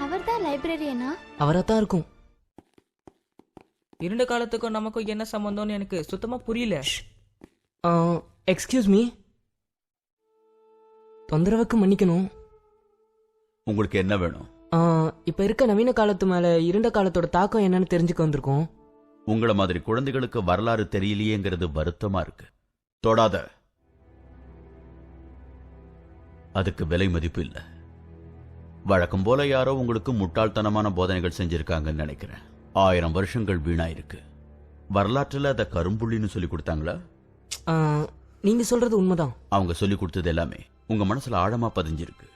அவர்தான் லைப்ரரியனா? அவராத்தான் இருக்கும். இருண்ட காலத்துக்கும் நமக்கும் என்ன சம்பந்தம்னு எனக்கு சுத்தமா புரியல. எக்ஸ்கியூஸ் மீ, தொந்தரவுக்கு மன்னிக்கணும். உங்களுக்கு என்ன வேணும்? இப்ப இருக்க நவீன காலத்து மேல இருண்ட காலத்தோட தாக்கம் என்னன்னு தெரிஞ்சுக்க வந்திருக்கோம். உங்கள மாதிரி குழந்தைகளுக்கு வரலாறு தெரியலையேங்கிறது வருத்தமா இருக்கு. தொடாத. அதுக்கு விலை மதிப்பு இல்ல. வழக்கம் போல யாரோ உங்களுக்கு முட்டாள்தனமான போதனைகள் செஞ்சிருக்காங்கன்னு நினைக்கிறேன். 1000 வருஷங்கள் வீணாயிருக்கு. வரலாற்றுல அத கரும்புள்ளின்னு சொல்லி கொடுத்தாங்களா? நீங்க சொல்றது உண்மைதான். அவங்க சொல்லி கொடுத்தது எல்லாமே உங்க மனசுல ஆழமா பதிஞ்சிருக்கு.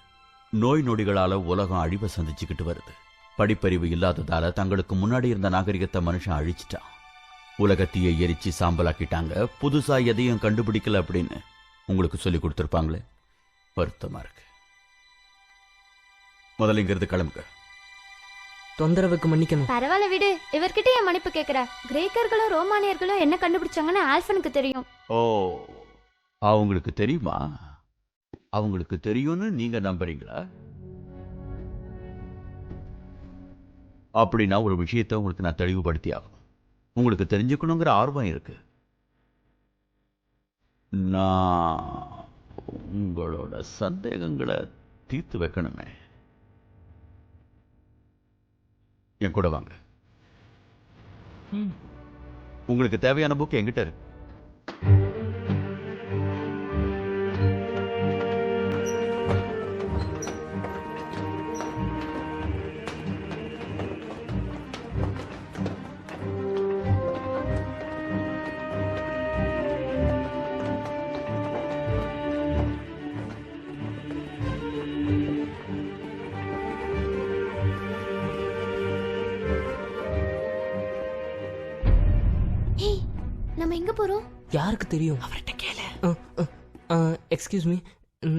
நோய் நொடிகளால உலகம் அழிவை சந்திச்சுக்கிட்டு வருது. படிப்பறிவு இல்லாததால தங்களுக்கு முன்னாடி இருந்த நாகரிகத்தை மனுஷன் அழிச்சிட்டான். உலகத்தையே எரிச்சு சாம்பலாக்கிட்டாங்க. புதுசா எதையும் கண்டுபிடிக்கல அப்படின்னு உங்களுக்கு சொல்லி கொடுத்திருப்பாங்களே. வருத்தமா இருக்கு. முதல்ல இங்கிருந்து கிளம்புங்க. தொந்தரவுக்கு மன்னிக்கணும். பரவாயில்ல விடு, இவர்கிட்ட என் மன்னிப்பு கேக்குற. கிரேக்கர்களோ ரோமானியர்களோ என்ன கண்டுபிடிச்சாங்கன்னு ஆல்ஃபனுக்கு தெரியும். ஓ, அவங்களுக்கு தெரியுமா? அவங்களுக்கு தெரியும்னு நீங்க நம்புறீங்களா? அப்படின்னா ஒரு விஷயத்தை உங்களுக்கு நான் தெளிவுபடுத்தி ஆகும். உங்களுக்கு தெரிஞ்சுக்கணுங்கிற ஆர்வம் இருக்கு. நான் உங்களோட சந்தேகங்களை தீர்த்து வைக்கணுமே. என் கூட வாங்க. உங்களுக்கு தேவையான புக் என்கிட்ட இருக்கு. நம்ம எங்க போறோம்? யாருக்கு தெரியும்? அவர்கிட்ட கேளு. எக்ஸ்கியூஸ் மீ,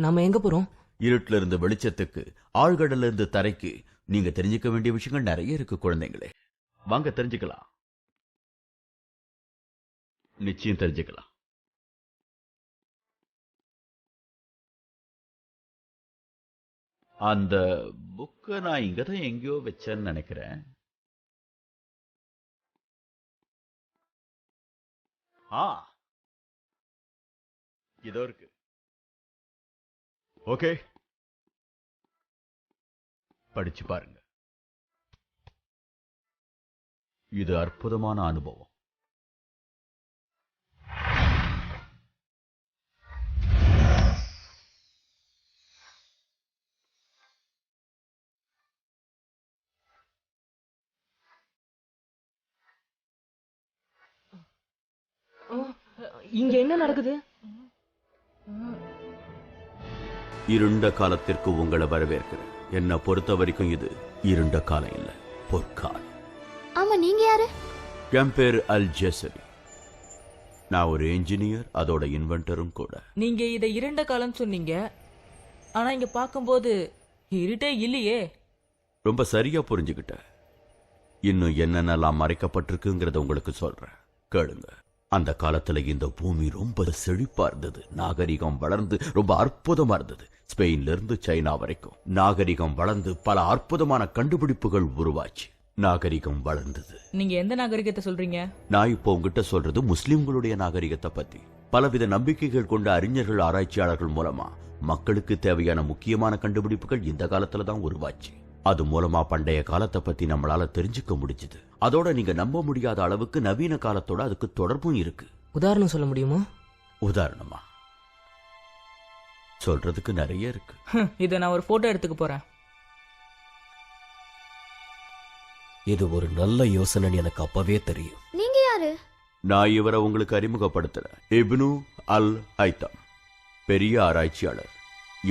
நம்ம எங்க போறோம்? இருட்டுல இருந்து வெளிச்சத்துக்கு, ஆழ்கடல்ல இருந்து தரைக்கு நீங்க தெரிஞ்சுக்க வேண்டிய விஷயங்கள் நிறைய இருக்கு குழந்தைங்களே. வாங்க தெரிஞ்சுக்கலாம். நிச்சயம் தெரிஞ்சுக்கலாம். அந்த புக்கை நான் இங்கதான் எங்கேயோ வச்சேன்னு நினைக்கிறேன். இதோ இருக்கு. ஓகே, படிச்சு பாருங்க. இது அற்புதமான அனுபவம். இங்க என்ன நடக்குது? இருண்ட காலத்திற்கு உங்களை வரவேற்கிறேன். என்ன பொறுத்த வரைக்கும் இது இருண்ட காலம் இல்ல, பொற்காலம். ஆமா, நீங்க யாரு? என் பேர் அல் ஜெசரி. நான் ஒரு இன்ஜினியர், அதோட இன்வென்டரும் கூட. நீங்க இதை இருண்ட காலம் சொன்னீங்க, ஆனா இங்க பார்க்கும்போது இருட்டே இல்லையே. ரொம்ப சரியா புரிஞ்சுக்கிட்ட. இன்னும் என்னென்னலாம் மறைக்கப்பட்டிருக்குங்கிறத உங்களுக்கு சொல்றேன், கேளுங்க. அந்த காலத்துல இந்த பூமி ரொம்ப செழிப்பா இருந்தது. நாகரிகம் வளர்ந்து ரொம்ப அற்புதமா இருந்தது. ஸ்பெயின்ல இருந்து சைனா வரைக்கும் நாகரிகம் வளர்ந்து பல அற்புதமான கண்டுபிடிப்புகள் உருவாச்சு. நாகரிகம் வளர்ந்தது. நீங்க எந்த நாகரிகத்தை சொல்றீங்க? நான் இப்போ உங்ககிட்ட சொல்றது முஸ்லிம்களுடைய நாகரிகத்தை பத்தி. பலவித நம்பிக்கைகள் கொண்ட அறிஞர்கள், ஆராய்ச்சியாளர்கள் மூலமா மக்களுக்கு தேவையான முக்கியமான கண்டுபிடிப்புகள் இந்த காலத்துல தான் உருவாச்சு. அது மூலமா பண்டைய காலத்தை பத்தி நம்மளால தெரிஞ்சுக்க முடிஞ்சது. அதோட நீங்க நம்ப முடியாத அளவுக்கு நவீன காலத்தோட அதுக்கு தொடர்பும் இருக்கு. உதாரணம் சொல்ல முடியுமா? உதாரணமா சொல்றதுக்கு நிறைய இருக்கு. இதை நான் ஒரு போட்டோ எடுத்துக்க போறேன். இது ஒரு நல்ல யோசனை, எனக்கு அப்பவே தெரியும். நீங்க யாரு? நான் இவரை உங்களுக்கு அறிமுகப்படுத்துறேன். இப்னு அல் ஹைத்தம், பெரிய ஆராய்ச்சியாளர்.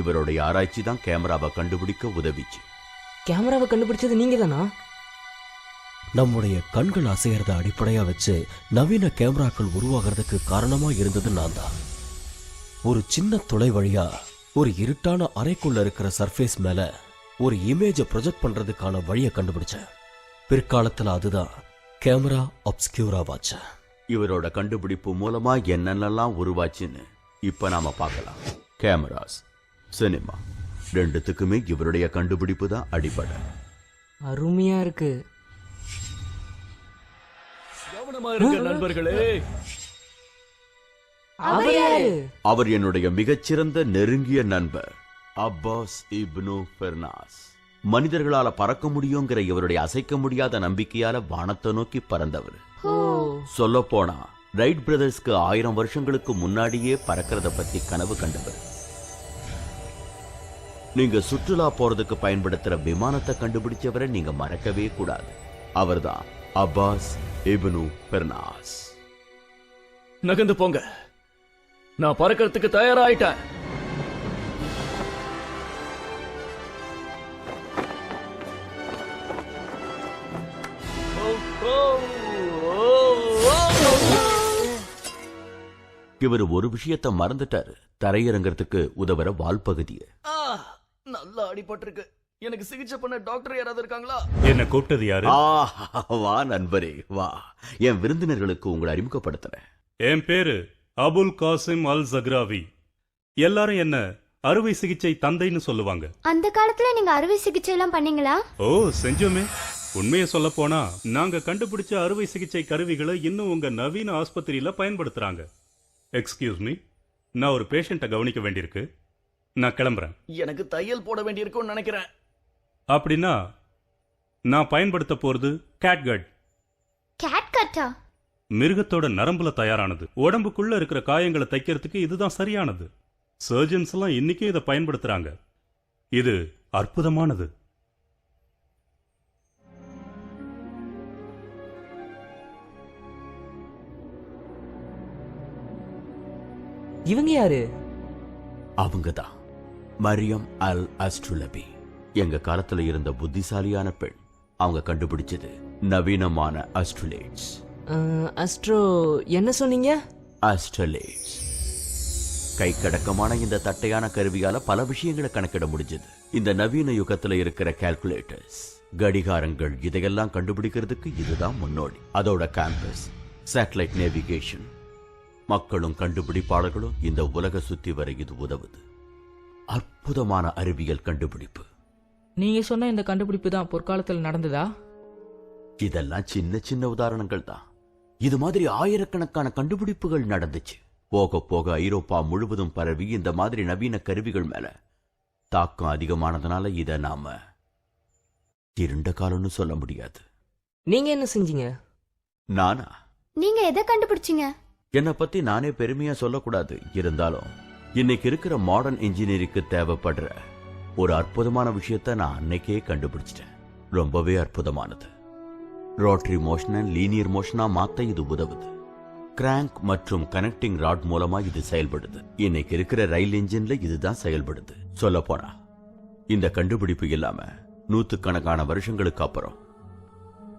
இவருடைய ஆராய்ச்சி தான் கேமராவை கண்டுபிடிக்க உதவிச்சு. கேமராவை கண்டுபிடிச்சது நீங்க தானா? நம்முடைய கண்கள் அசையறத அடிப்படையா வச்சு நவீன கேமராக்கள் உருவாகிறதுக்கு காரணமா இருந்தது நான் தான். ஒரு சின்ன துளை வழியா ஒரு இருட்டான அறைக்குள்ள இருக்கிற சர்ஃபேஸ் மேல ஒரு இமேஜை ப்ரொஜெக்ட் பண்றதுக்கான வழியை கண்டுபிடிச்சேன். பிற்காலத்துல அதுதான் கேமரா அப்ஸ்கியூரா வாட்ச. இவரோட கண்டுபிடிப்பு மூலமா என்னென்னலாம் உருவாச்சுன்னு இப்ப நாம பார்க்கலாம். கேமராஸ், சினிமா ரெண்டுத்துக்குமே இவருடைய கண்டுபிடிப்பு தான் அடிப்படை. அருமையா இருக்கு. கவனமா இருங்க நண்பர்களே. அவர் யாரு? அவர் என்னுடைய மிகச்சிறந்த நெருங்கிய நண்பர் அப்பாஸ் இப்னு ஃபெர்னாஸ். மனிதர்களால பறக்க முடியுங்கிற இவருடைய அசைக்க முடியாத நம்பிக்கையால வானத்தை நோக்கி பறந்தவர். சொல்ல போனா ரைட் பிரதர்ஸ்க்கு 1000 வருஷங்களுக்கு முன்னாடியே பறக்கிறத பத்தி கனவு கண்டவர். நீங்க சுற்றுலா போறதுக்கு பயன்படுத்துற விமானத்தை கண்டுபிடிச்சவரை நீங்க மறக்கவே கூடாது. அவர்தான் அப்பாஸ் இப்னு ஃபெர்னாஸ். நகர்ந்து போங்க, நான் பறக்கிறதுக்கு தயாராயிட்டேன். இவர் ஒரு விஷயத்தை மறந்துட்டாரு, தரையிறங்கிறதுக்கு உதவுற வால் பகுதியை. நல்லா அடிபட்டிருக்கு. எனக்கு சிகிச்சை பண்ண டாக்டர் யாராவது இருக்காங்களா? என்ன கூப்பிட்டது யாரு? வா நண்பரே வா, என் விருந்தினர்களுக்கு உங்களை அறிமுகப்படுத்துறேன். என் பேரு அபுல் காசிம் அல் ஜக்ராவி. எல்லாரும் என்ன அறுவை சிகிச்சை தந்தைன்னு சொல்லுவாங்க. அந்த காலத்துல நீங்க அறுவை சிகிச்சை எல்லாம் பண்ணீங்களா? ஓ, செஞ்சோமே. உண்மையை சொல்ல போனா நாங்க கண்டுபிடிச்ச அறுவை சிகிச்சை கருவிகளை இன்னும் உங்க நவீன ஆஸ்பத்திரியில பயன்படுத்துறாங்க. எக்ஸ்கியூஸ் மீ, நான் ஒரு பேஷண்ட்டை கவனிக்க வேண்டியிருக்கு. நான் கிளம்புறேன். எனக்கு தையல் போட வேண்டியிருக்கும்னு நினைக்கிறேன். அப்படின்னா நான் பயன்படுத்த போறது கேட்கட். கேட் கட்டா? மிருகத்தோட நரம்புல தயாரானது. உடம்புக்குள்ள இருக்கிற காயங்களை தைக்கிறதுக்கு இதுதான் சரியானது. சர்ஜன்ஸ் எல்லாம் இன்னைக்கும் இதை பயன்படுத்துறாங்க. இது அற்புதமானது. இவங்க யாரு? அவங்கதான் மரியம் அல் அஸ்ட்ருலபி. எங்க காலத்துல இருந்த புத்திசாலியான பெண். அவங்க கண்டுபிடிச்சது நவீனமான அஸ்ட்ரலேட்ஸ். அஸ்ட்ரோ என்ன சொன்னீங்க? அஸ்ட்ரலேட்ஸ். கைக்கடக்கமான இந்த தட்டையான கருவியால பல விஷயங்களை கணக்கிட முடிஞ்சது. இந்த நவீன யுகத்துல இருக்கிற கால்குலேட்டர்ஸ், கடிகாரங்கள், இதையெல்லாம் கண்டுபிடிக்கிறதுக்கு இதுதான் முன்னோடி. அதோட கேம்பஸ், சேட்டலைட் நேவிகேஷன், மக்களும் கண்டுபிடிப்பாளர்களும் இந்த உலக சுத்தி வர இது உதவுது. அற்புதமான அறிவியல் கண்டுபிடிப்பு. நீங்க சொன்ன இந்த கண்டுபிடிப்பு தான் பொற்காலத்தில் நடந்ததா? இதெல்லாம் சின்ன சின்ன உதாரணங்கள் தான். இது மாதிரி ஆயிரக்கணக்கான கண்டுபிடிப்புகள் நடந்துச்சு. போக போக ஐரோப்பா முழுவதும் பரவி இந்த மாதிரி நவீன கருவிகள் மேல தாக்கம் அதிகமானதுனால இத நாம இருண்ட காலம்னு சொல்ல முடியாது. நீங்க என்ன செஞ்சீங்க? நானா? நீங்க எதை கண்டுபிடிச்சீங்க? என்னை பத்தி நானே பெருமையா சொல்லக்கூடாது. இருந்தாலும் இன்னைக்கு இருக்கிற மாடர்ன் இன்ஜினியரிங்க்கு தேவைப்படுற ஒரு அற்புதமான விஷயத்த நான் அன்னைக்கே கண்டுபிடிச்சிட்டேன். ரொம்பவே அற்புதமானது. ரோட்டரி மோஷனை லீனியர் மோஷனா மாத்த இது உதவுது. கிராங்க் மற்றும் கனெக்டிங் ராட் மூலமா இது செயல்படுது. இன்னைக்கு இருக்கிற ரயில் இன்ஜின்ல இதுதான் செயல்படுது. சொல்ல போனா இந்த கண்டுபிடிப்பு இல்லாம நூத்துக்கணக்கான வருஷங்களுக்கு அப்புறம்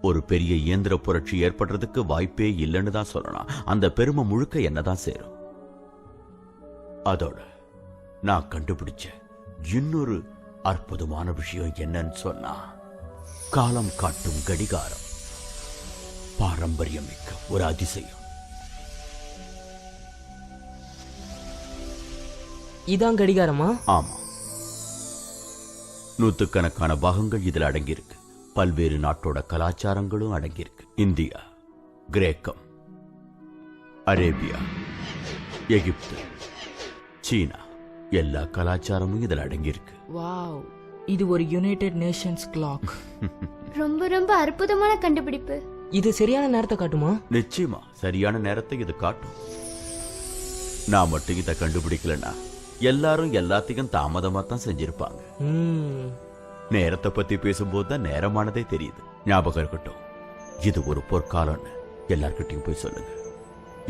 ஒரு பெரிய இயந்திர புரட்சி ஏற்படுறதுக்கு வாய்ப்பே இல்லைன்னு தான் சொல்லலாம். அந்த பெருமை முழுக்க என்னதான் சேரும். அதோட நான் கண்டுபிடிச்ச இன்னொரு அற்புதமான விஷயம் என்னன்னு சொன்னா, காலம் காட்டும் கடிகாரம். பாரம்பரியம் மிக்க ஒரு அதிசயம். இதான் கடிகாரமா? ஆமா, நூத்துக்கணக்கான பாகங்கள் இதுல அடங்கியிருக்கு. பல்வேறு நாட்டோட கலாச்சாரங்களும் அடங்கியிருக்கு. இந்தியா, கிரேக்கம், அரேபியா, எகிப்து, சீனா, எல்லா கலாச்சாரமும் இதுல அடங்கியிருக்கு. வாவ், இது ஒரு யுனைடெட் நேஷன்ஸ் கிளாக். ரொம்ப ரொம்ப அற்புதமான கண்டுபிடிப்பு. இது சரியான நேரத்தை காட்டுமா? நிச்சயமா சரியான நேரத்தை இது காட்டும். நான் மட்டும் இதை கண்டுபிடிக்கலனா எல்லாரும் எல்லாத்தையும் தாமதமா தான் செஞ்சிருப்பாங்க. நேரத்தை பத்தி பேசும்போது தான் நேரமானதே தெரியுது. ஞாபகம் இருக்கட்டும், இது ஒரு பொற்காலம்னு எல்லார்கிட்டையும் போய் சொல்லுங்க.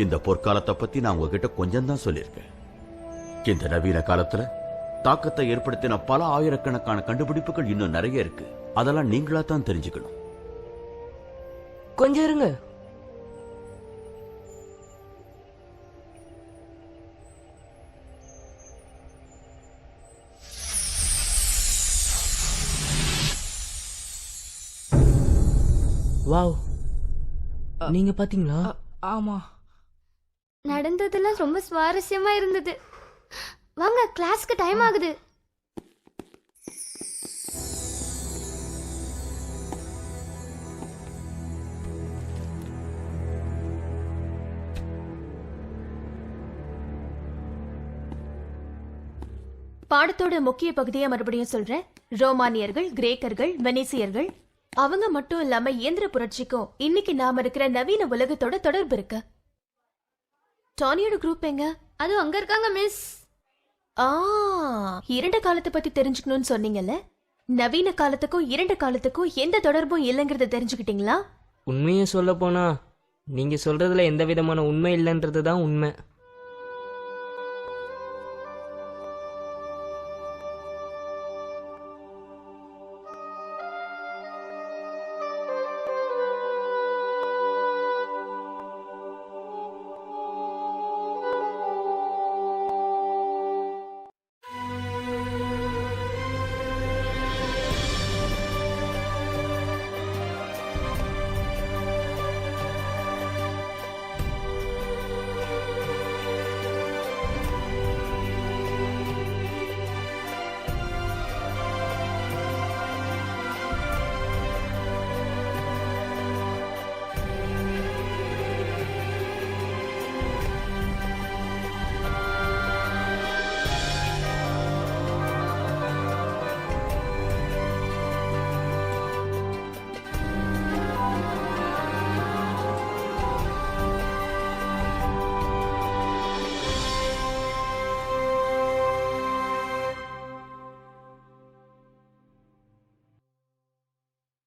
இந்த பொற்காலத்தை பத்தி நான் உங்ககிட்ட கொஞ்சம் தான் சொல்லியிருக்கேன். இந்த நவீன காலத்துல தாக்கத்தை ஏற்படுத்தின பல ஆயிரக்கணக்கான கண்டுபிடிப்புகள் இன்னும் நிறைய இருக்கு. அதெல்லாம் நீங்களா தான் தெரிஞ்சுக்கணும். கொஞ்சம் இருங்க. வாவ், நீங்க பாத்தீங்களா? ஆமா, நடந்ததெல்லாம் ரொம்ப சுவாரஸ்யமா இருந்தது. வாங்க, கிளாஸ்க்கு டைம் ஆகுது. பாடத்தோட முக்கிய பகுதியை மறுபடியும் சொல்றேன். ரோமானியர்கள், கிரேக்கர்கள், வெனிசியர்கள் அவங்க மட்டும் இல்லாம இயந்திர புரட்சிக்கும் இன்னைக்கு நாம இருக்கிற நவீன உலகத்தோட தொடர்பு இருக்கு. டானியோட குரூப் எங்க? அது அங்க இருக்காங்க மிஸ். ஆ, இரண்ட காலத்தை பத்தி தெரிஞ்சுக்கணும்னு சொன்னீங்கல்ல. நவீன காலத்துக்கும் இரண்ட காலத்துக்கும் எந்த தொடர்பும் இல்லைங்கிறத தெரிஞ்சுக்கிட்டீங்களா? உண்மையை சொல்ல போனா நீங்க சொல்றதுல எந்த விதமான உண்மை இல்லைன்றது தான் உண்மை.